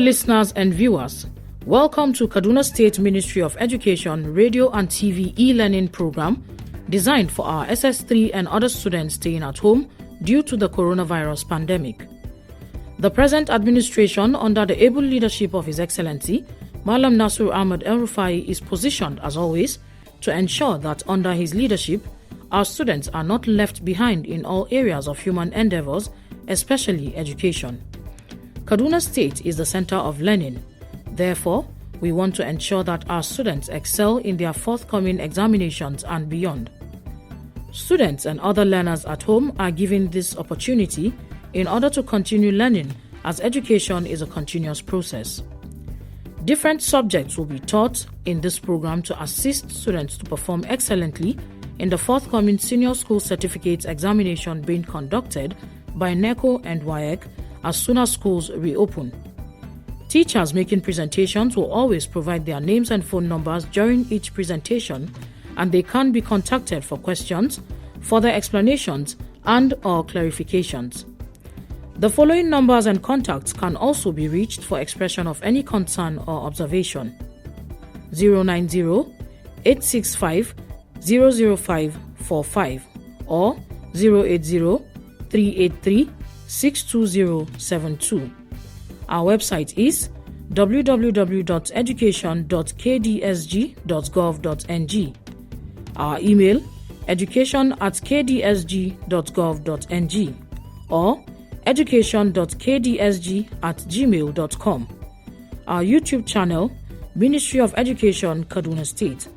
listeners and viewers. Welcome to Kaduna State Ministry of Education Radio and TV e-learning program designed for our SS3 and other students staying at home due to the coronavirus pandemic. The present administration, under the able leadership of His Excellency, Malam Nasir Ahmed El-Rufai, is positioned, as always, to ensure that under his leadership, our students are not left behind in all areas of human endeavors, especially education. Kaduna State is the center of learning. Therefore, we want to ensure that our students excel in their forthcoming examinations and beyond. Students and other learners at home are given this opportunity in order to continue learning, as education is a continuous process. Different subjects will be taught in this program to assist students to perform excellently in the forthcoming Senior School Certificate examination being conducted by NECO and WAEC as soon as schools reopen. Teachers making presentations will always provide their names and phone numbers during each presentation, and they can be contacted for questions, further explanations, and/or clarifications. The following numbers and contacts can also be reached for expression of any concern or observation: 090-865-00545 or 080-383-62072. Our website is www.education.kdsg.gov.ng. Our email, education@kdsg.gov.ng or education.kdsg@gmail.com. Our YouTube channel, Ministry of Education, Kaduna State.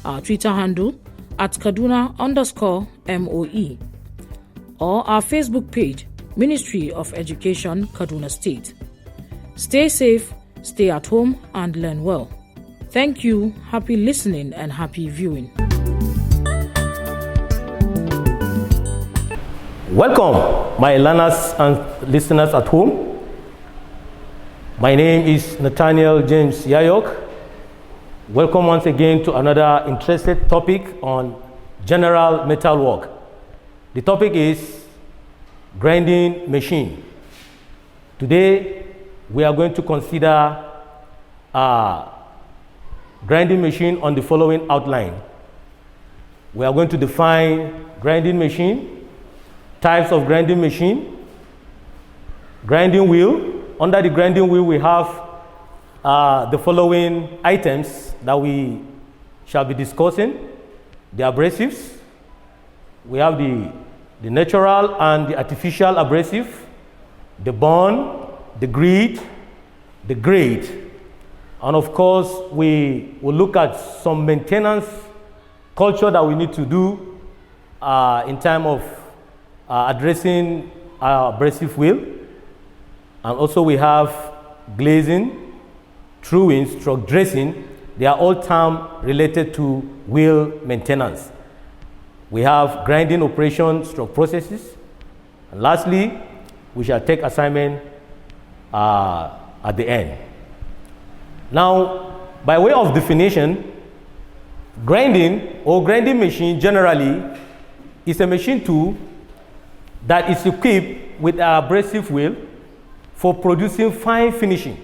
Our Twitter handle, @Kaduna_MOE. Or our Facebook page, Ministry of Education, Kaduna State. Stay safe, stay at home, and learn well. Thank you, happy listening, and happy viewing. Welcome, my learners and listeners at home. My name is Nathaniel James Yayok. Welcome once again to another interesting topic on general metal work. The topic is grinding machine. Today, we are going to consider grinding machine on the following outline. We are going to define grinding machine, types of grinding machine, grinding wheel. Under the grinding wheel, we have the following items that we shall be discussing: the abrasives. We have the natural and the artificial abrasive, the bond, the grit, the grade, and of course we will look at some maintenance culture that we need to do in time of addressing our abrasive wheel. And also we have glazing, truing, stroke dressing. They are all terms related to wheel maintenance. We have grinding operation, stroke processes. And lastly, we shall take assignment at the end. Now, by way of definition, grinding or grinding machine generally is a machine tool that is equipped with an abrasive wheel for producing fine finishing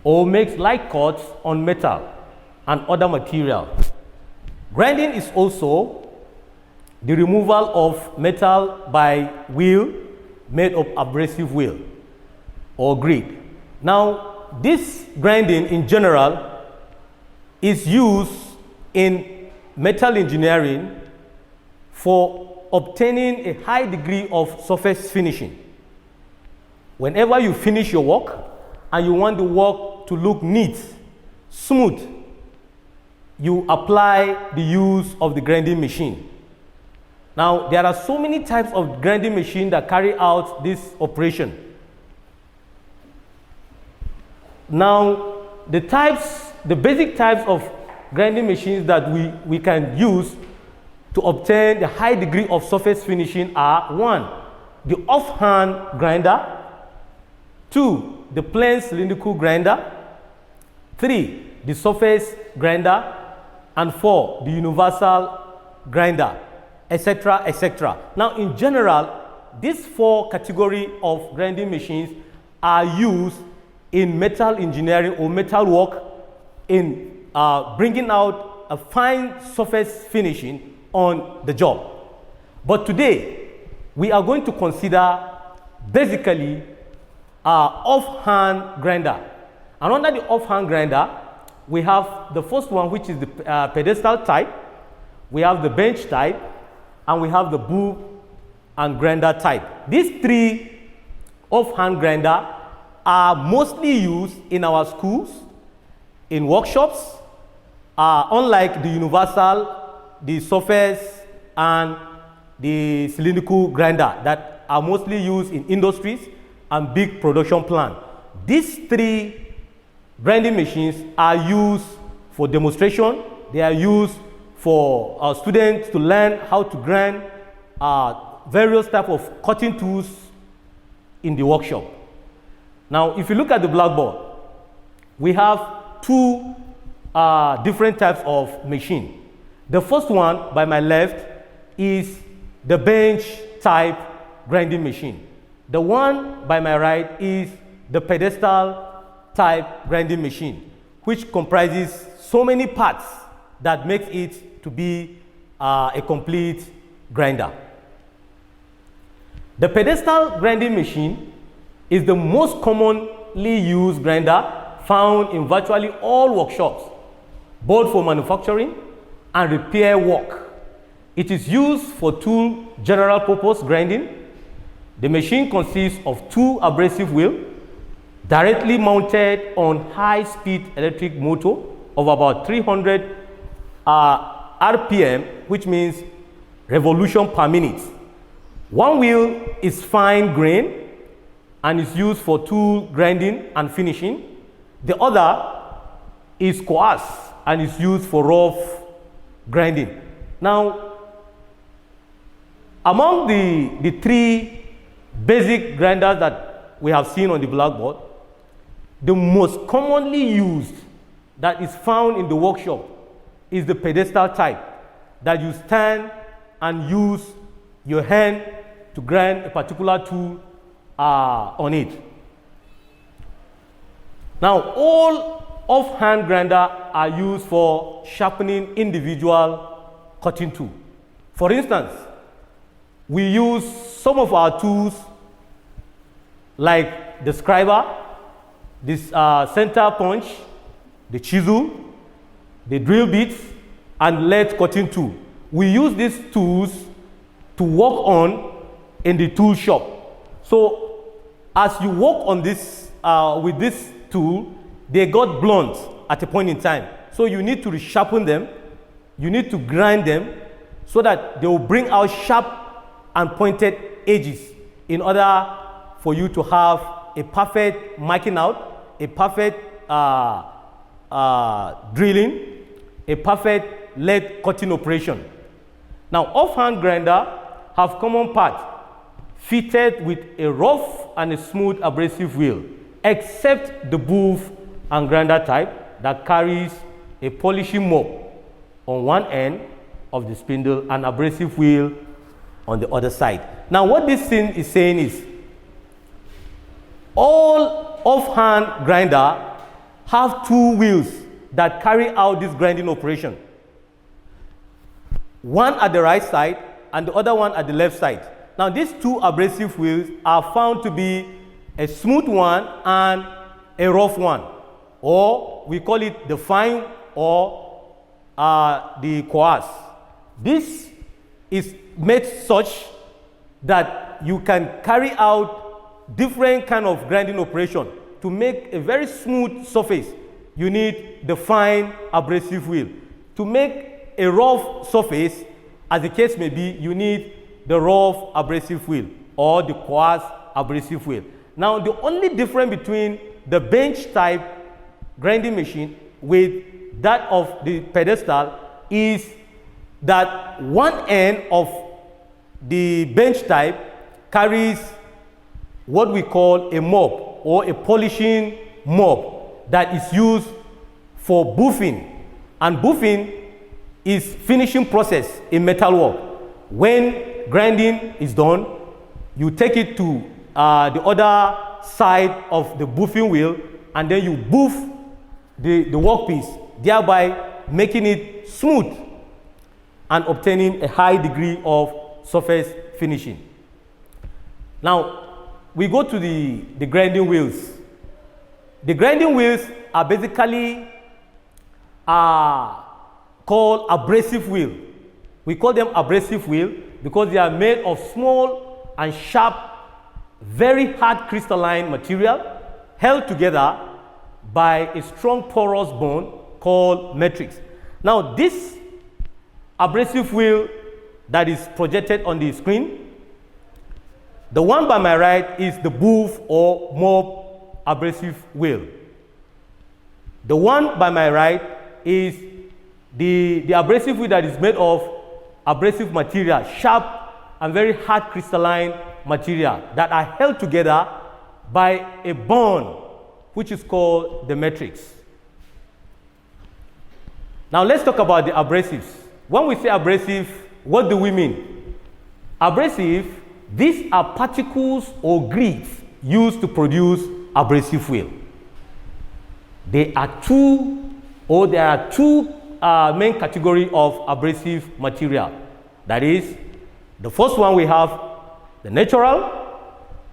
or makes light cuts on metal and other material. Grinding is also the removal of metal by wheel made of abrasive wheel or grit. Now, this grinding in general is used in metal engineering for obtaining a high degree of surface finishing. Whenever you finish your work and you want the work to look neat, smooth, you apply the use of the grinding machine. Now, there are so many types of grinding machine that carry out this operation. Now, the basic types of grinding machines that we can use to obtain the high degree of surface finishing are: 1, the offhand grinder; 2, the plain cylindrical grinder; 3, the surface grinder; and 4, the universal grinder, etc., etc. Now, in general, these 4 categories of grinding machines are used in metal engineering or metal work in bringing out a fine surface finishing on the job. But today, we are going to consider basically offhand grinder. And under the offhand grinder, we have the first one, which is the pedestal type, we have the bench type, and we have the booth and grinder type. These three offhand grinder are mostly used in our schools, in workshops, unlike the universal, the surface, and the cylindrical grinder that are mostly used in industries and big production plants. These three grinding machines are used for demonstration. They are used for students to learn how to grind various types of cutting tools in the workshop. Now, if you look at the blackboard, we have two different types of machine. The first one by my left is the bench type grinding machine. The one by my right is the pedestal type grinding machine, which comprises so many parts that makes it to be a complete grinder. The pedestal grinding machine is the most commonly used grinder found in virtually all workshops, both for manufacturing and repair work. It is used for tool general purpose grinding. The machine consists of two abrasive wheels directly mounted on high-speed electric motor of about 300 RPM, which means revolution per minute. One wheel is fine grain and is used for tool grinding and finishing. The other is coarse and is used for rough grinding. Now, among the three basic grinders that we have seen on the blackboard, the most commonly used that is found in the workshop is the pedestal type, that you stand and use your hand to grind a particular tool on it. Now, all offhand grinders are used for sharpening individual cutting tool. For instance, we use some of our tools like the scriber, this center punch, the chisel, the drill bits, and lead cutting tool. We use these tools to work on in the tool shop. So as you work on this with this tool, they got blunt at a point in time. So you need to resharpen them, you need to grind them so that they will bring out sharp and pointed edges in order for you to have a perfect marking out, a perfect drilling, a perfect lead cutting operation. Now, offhand grinder have common part fitted with a rough and a smooth abrasive wheel, except the booth and grinder type that carries a polishing mop on one end of the spindle and abrasive wheel on the other side. Now, what this thing is saying is all offhand grinder have two wheels that carry out this grinding operation. One at the right side and the other one at the left side. Now, these two abrasive wheels are found to be a smooth one and a rough one, or we call it the fine or the coarse. This is made such that you can carry out different kind of grinding operation. To make a very smooth surface, you need the fine abrasive wheel. To make a rough surface, as the case may be, you need the rough abrasive wheel or the coarse abrasive wheel. Now, the only difference between the bench type grinding machine with that of the pedestal is that one end of the bench type carries what we call a mop or a polishing mop that is used for buffing. And buffing is finishing process in metal work. When grinding is done, you take it to the other side of the buffing wheel and then you boof the workpiece, thereby making it smooth and obtaining a high degree of surface finishing. Now, we go to the grinding wheels. The grinding wheels are basically called abrasive wheel. We call them abrasive wheel because they are made of small and sharp, very hard crystalline material held together by a strong porous bone called matrix. Now, this abrasive wheel that is projected on the screen, the one by my right is the boof or mob abrasive wheel. The one by my right is the abrasive wheel that is made of abrasive material, sharp and very hard crystalline material that are held together by a bond which is called the matrix. Now let's talk about the abrasives. When we say abrasive, what do we mean? Abrasive, these are particles or grids used to produce abrasive wheel. There are two main categories of abrasive material. That is, the first one we have the natural.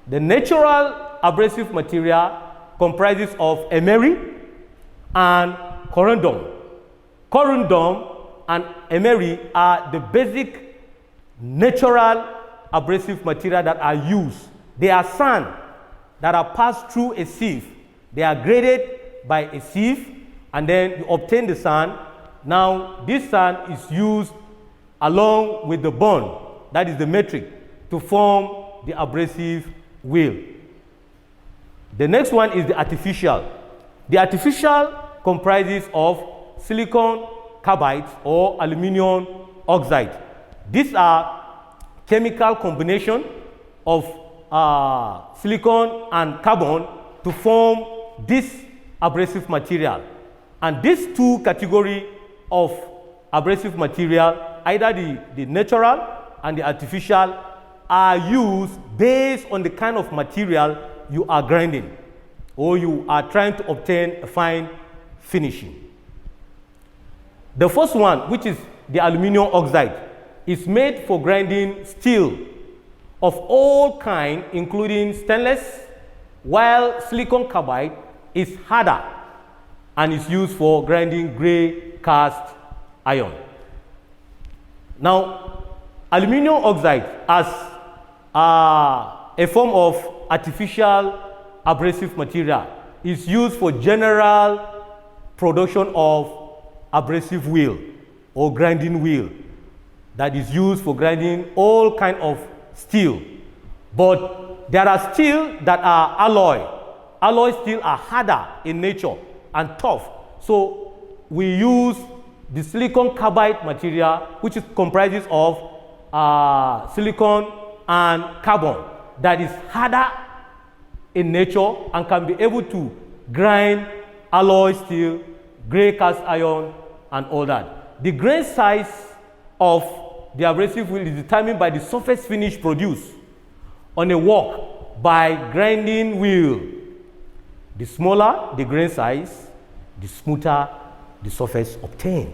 The natural abrasive material comprises of emery and corundum. Corundum and emery are the basic natural abrasive material that are used. They are sand that are passed through a sieve. They are graded by a sieve, and then you obtain the sand. Now, this sand is used along with the bond, that is the matrix, to form the abrasive wheel. The next one is the artificial. The artificial comprises of silicon carbide or aluminum oxide. These are chemical combination of silicon and carbon to form this abrasive material. And these two categories of abrasive material, either the natural and the artificial, are used based on the kind of material you are grinding or you are trying to obtain a fine finishing. The first one, which is the aluminum oxide, is made for grinding steel of all kinds, including stainless, while silicon carbide is harder and is used for grinding gray cast iron. Now, aluminum oxide as a form of artificial abrasive material is used for general production of abrasive wheel or grinding wheel that is used for grinding all kind of steel. But there are steel that are alloy. Alloy steel are harder in nature and tough. So we use the silicon carbide material, which comprises of silicon and carbon, that is harder in nature and can be able to grind alloy steel, gray cast iron, and all that. The grain size of the abrasive wheel is determined by the surface finish produced on a work by grinding wheel. The smaller the grain size, the smoother the surface obtained.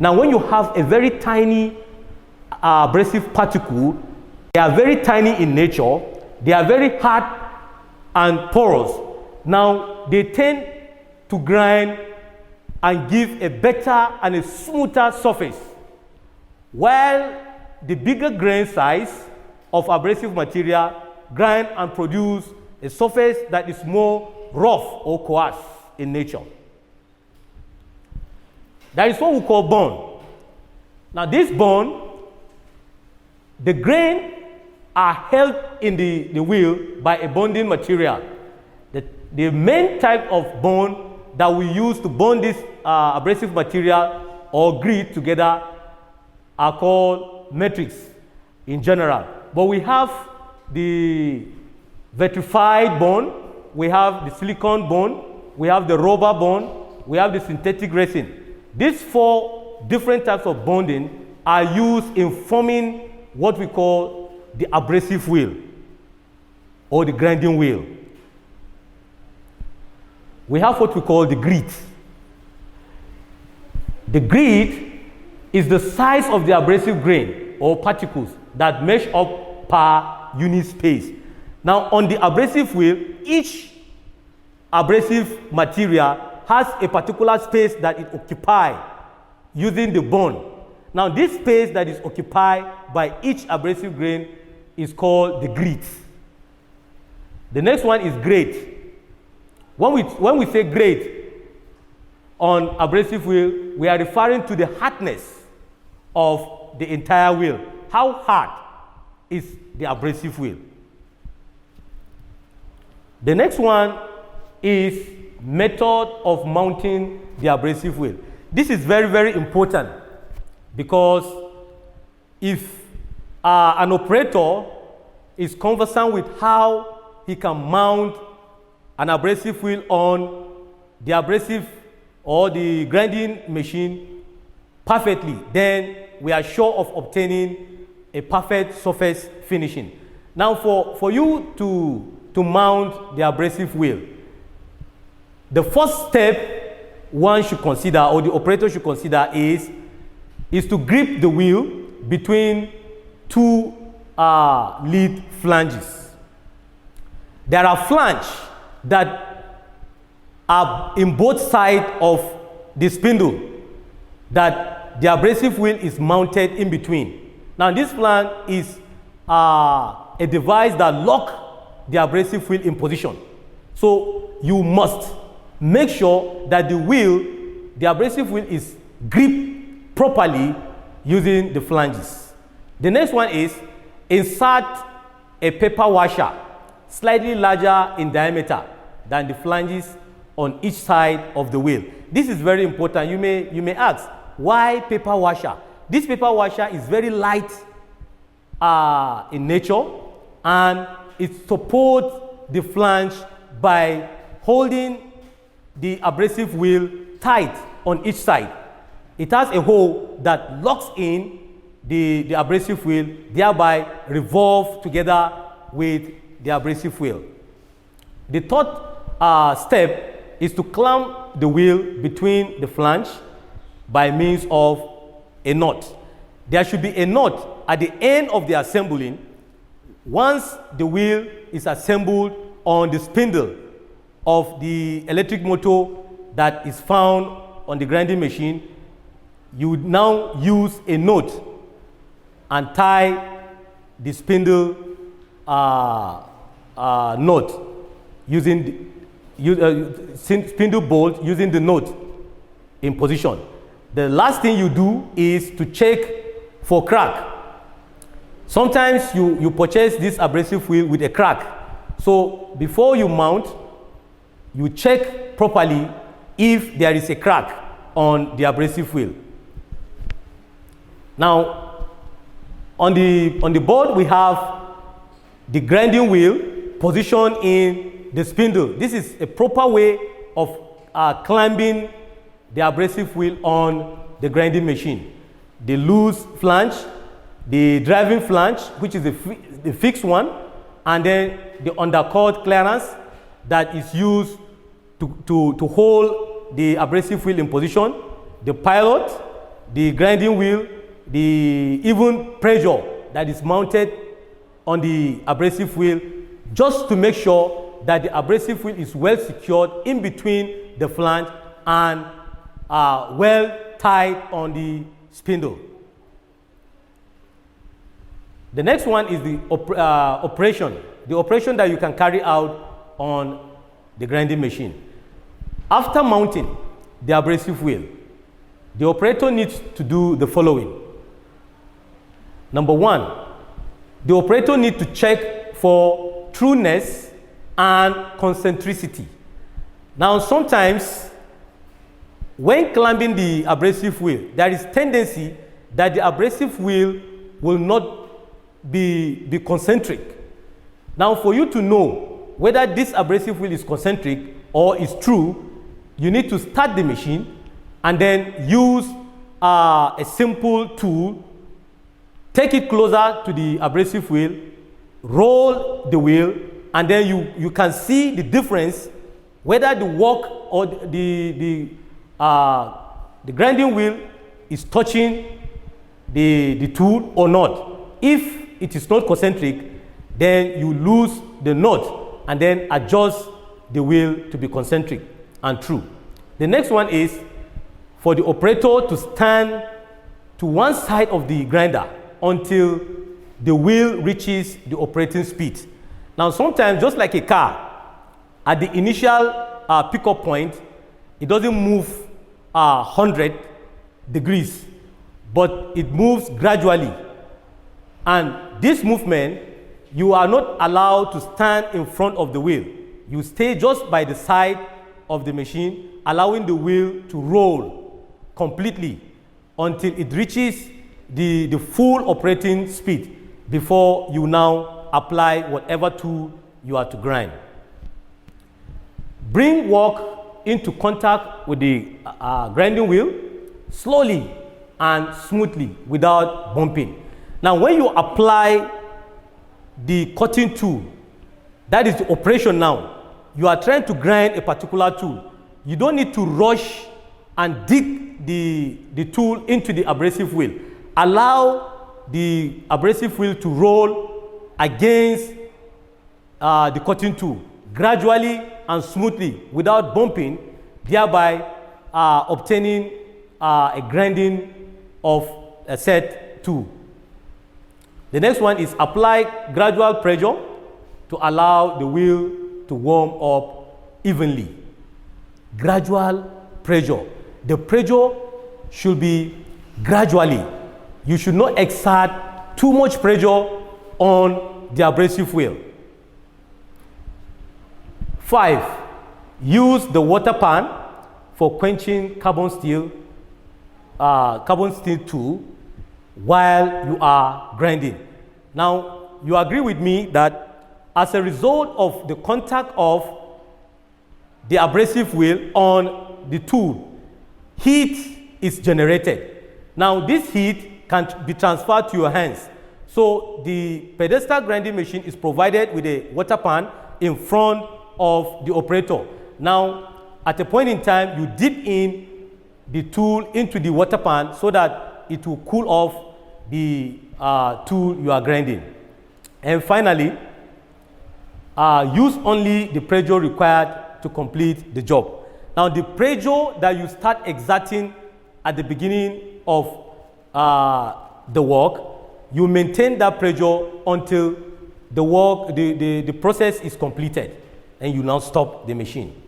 Now, when you have a very tiny abrasive particle, they are very tiny in nature, they are very hard and porous. Now, they tend to grind and give a better and a smoother surface, while the bigger grain size of abrasive material grind and produce a surface that is more rough or coarse in nature. That is what we call bond. Now, this bond, the grain are held in the wheel by a bonding material. The main type of bond that we use to bond this abrasive material or grid together are called matrix. in general. But we have the vitrified bond, we have the silicone bond, we have the rubber bond, we have the synthetic resin. These 4 different types of bonding are used in forming what we call the abrasive wheel or the grinding wheel. We have what we call the grit. The grit is the size of the abrasive grain or particles that mesh up per unit space. Now, on the abrasive wheel, each abrasive material has a particular space that it occupies using the bond. Now, this space that is occupied by each abrasive grain is called the grit. The next one is grade. When we say grade on abrasive wheel, we are referring to the hardness of the entire wheel. How hard is the abrasive wheel? The next one is method of mounting the abrasive wheel. This is very, very important because if an operator is conversant with how he can mount an abrasive wheel on the abrasive or the grinding machine perfectly, then we are sure of obtaining a perfect surface finishing. Now, for you to mount the abrasive wheel, the first step one should consider, or the operator should consider, is to grip the wheel between 2 lead flanges. There are flanges that are in both sides of the spindle that the abrasive wheel is mounted in between. Now, this flange is a device that locks the abrasive wheel in position. So you must make sure that the abrasive wheel is gripped properly using the flanges. The next one is insert a paper washer slightly larger in diameter than the flanges on each side of the wheel. This is very important. You may ask, why paper washer? This paper washer is very light in nature, and it supports the flange by holding the abrasive wheel tight on each side. It has a hole that locks in the abrasive wheel, thereby revolve together with the abrasive wheel. The third step is to clamp the wheel between the flange by means of a nut. There should be a nut at the end of the assembling. Once the wheel is assembled on the spindle of the electric motor that is found on the grinding machine, you would now use a nut and tie the spindle nut using spindle bolt using the nut in position. The last thing you do is to check for crack. Sometimes you purchase this abrasive wheel with a crack. So before you mount, you check properly if there is a crack on the abrasive wheel. Now, on the board we have the grinding wheel positioned in the spindle. This is a proper way of clamping the abrasive wheel on the grinding machine. The loose flange, the driving flange, which is the fixed one, and then the undercut clearance that is used to hold the abrasive wheel in position, the pilot, the grinding wheel, the even pressure that is mounted on the abrasive wheel, just to make sure that the abrasive wheel is well secured in between the flange and well tied on the spindle. The next one is the operation. The operation that you can carry out on the grinding machine. After mounting the abrasive wheel, the operator needs to do the following. Number one, the operator needs to check for trueness and concentricity. Now, sometimes when clamping the abrasive wheel, there is tendency that the abrasive wheel will not be concentric. Now, for you to know whether this abrasive wheel is concentric or is true, you need to start the machine and then use a simple tool, take it closer to the abrasive wheel, roll the wheel, and then you can see the difference whether the work or the grinding wheel is touching the tool or not. If it is not concentric, then you lose the knot and then adjust the wheel to be concentric and true. The next one is for the operator to stand to one side of the grinder until the wheel reaches the operating speed. Now, sometimes, just like a car, at the initial pickup point, it doesn't move 100 degrees, but it moves gradually. And this movement, you are not allowed to stand in front of the wheel. You stay just by the side of the machine, allowing the wheel to roll completely until it reaches the full operating speed before you now apply whatever tool you are to grind. Bring work into contact with the grinding wheel slowly and smoothly without bumping. Now, when you apply the cutting tool, that is the operation now. You are trying to grind a particular tool. You don't need to rush and dig the tool into the abrasive wheel. Allow the abrasive wheel to roll against the cutting tool gradually and smoothly without bumping, thereby obtaining a grinding of a set tool. The next one is apply gradual pressure to allow the wheel to warm up evenly. Gradual pressure. The pressure should be gradually. You should not exert too much pressure on the abrasive wheel. 5. Use the water pan for quenching carbon steel tool while you are grinding. Now, you agree with me that as a result of the contact of the abrasive wheel on the tool, heat is generated. Now, this heat can be transferred to your hands. So, the pedestal grinding machine is provided with a water pan in front of the operator. Now, at a point in time, you dip in the tool into the water pan so that it will cool off the tool you are grinding. And finally, use only the pressure required to complete the job. Now, the pressure that you start exerting at the beginning of the work, you maintain that pressure until the process is completed, and you now stop the machine.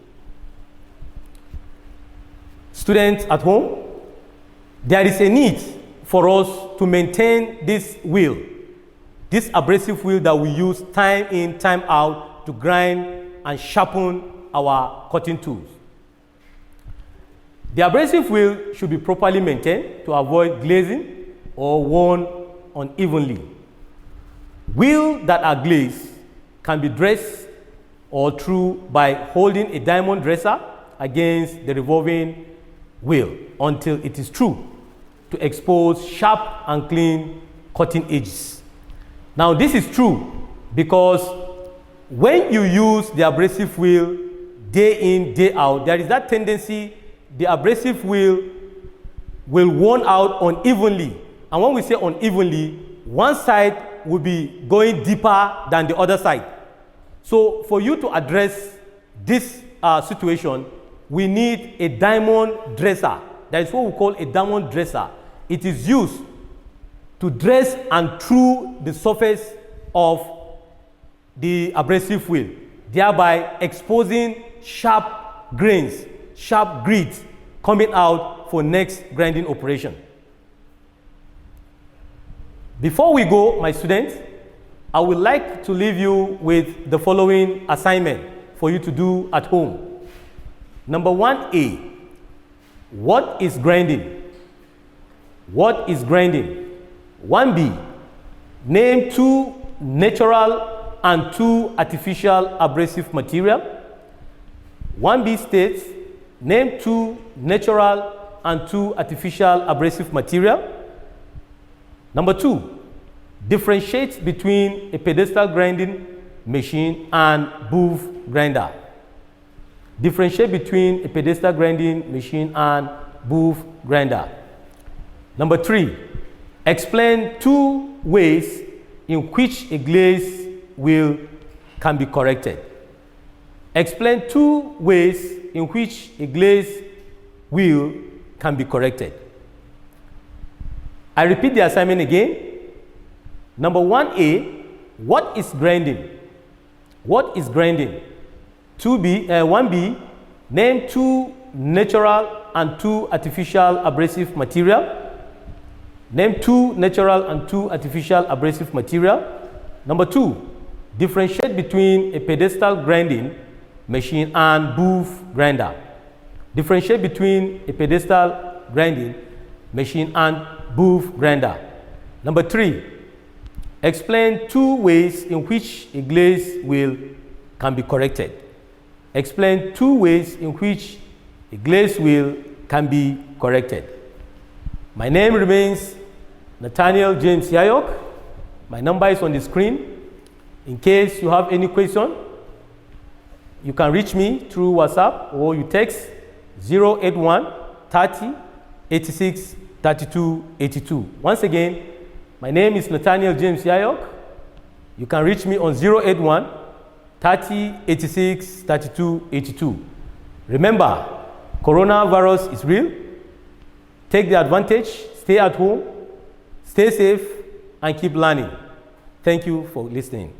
Students at home, there is a need for us to maintain this wheel, this abrasive wheel that we use time in, time out to grind and sharpen our cutting tools. The abrasive wheel should be properly maintained to avoid glazing or worn unevenly. Wheels that are glazed can be dressed or through by holding a diamond dresser against the revolving wheel until it is true to expose sharp and clean cutting edges. Now, this is true because when you use the abrasive wheel day in, day out, there is that tendency the abrasive wheel will worn out unevenly. And when we say unevenly, one side will be going deeper than the other side. So for you to address this situation, we need a diamond dresser. That is what we call a diamond dresser. It is used to dress and through the surface of the abrasive wheel, thereby exposing sharp grains, sharp grits coming out for next grinding operation. Before we go, my students, I would like to leave you with the following assignment for you to do at home. Number 1A, what is grinding? What is grinding? 1B, Name 2 natural and 2 artificial abrasive material. 1B states, name 2 natural and 2 artificial abrasive material. Number 2, differentiate between a pedestal grinding machine and booth grinder. Differentiate between a pedestal grinding machine and booth grinder. Number 3, explain 2 ways in which a glaze wheel can be corrected. Explain 2 ways in which a glaze wheel can be corrected. I repeat the assignment again. Number 1A, what is grinding? What is grinding? 1B, name 2 natural and 2 artificial abrasive material. Name 2 natural and 2 artificial abrasive material. Number 2, differentiate between a pedestal grinding machine and booth grinder. Differentiate between a pedestal grinding machine and booth grinder. Number 3, explain 2 ways in which a glaze wheel can be corrected. Explain 2 ways in which a glaze wheel can be corrected. My name remains Nathaniel James Yayok. My number is on the screen. In case you have any question, you can reach me through WhatsApp or you text 081 30 86 32 82. Once again, my name is Nathaniel James Yayok. You can reach me on 081 30 86 32 82. Remember, coronavirus is real. Take the advantage, stay at home, stay safe, and keep learning. Thank you for listening.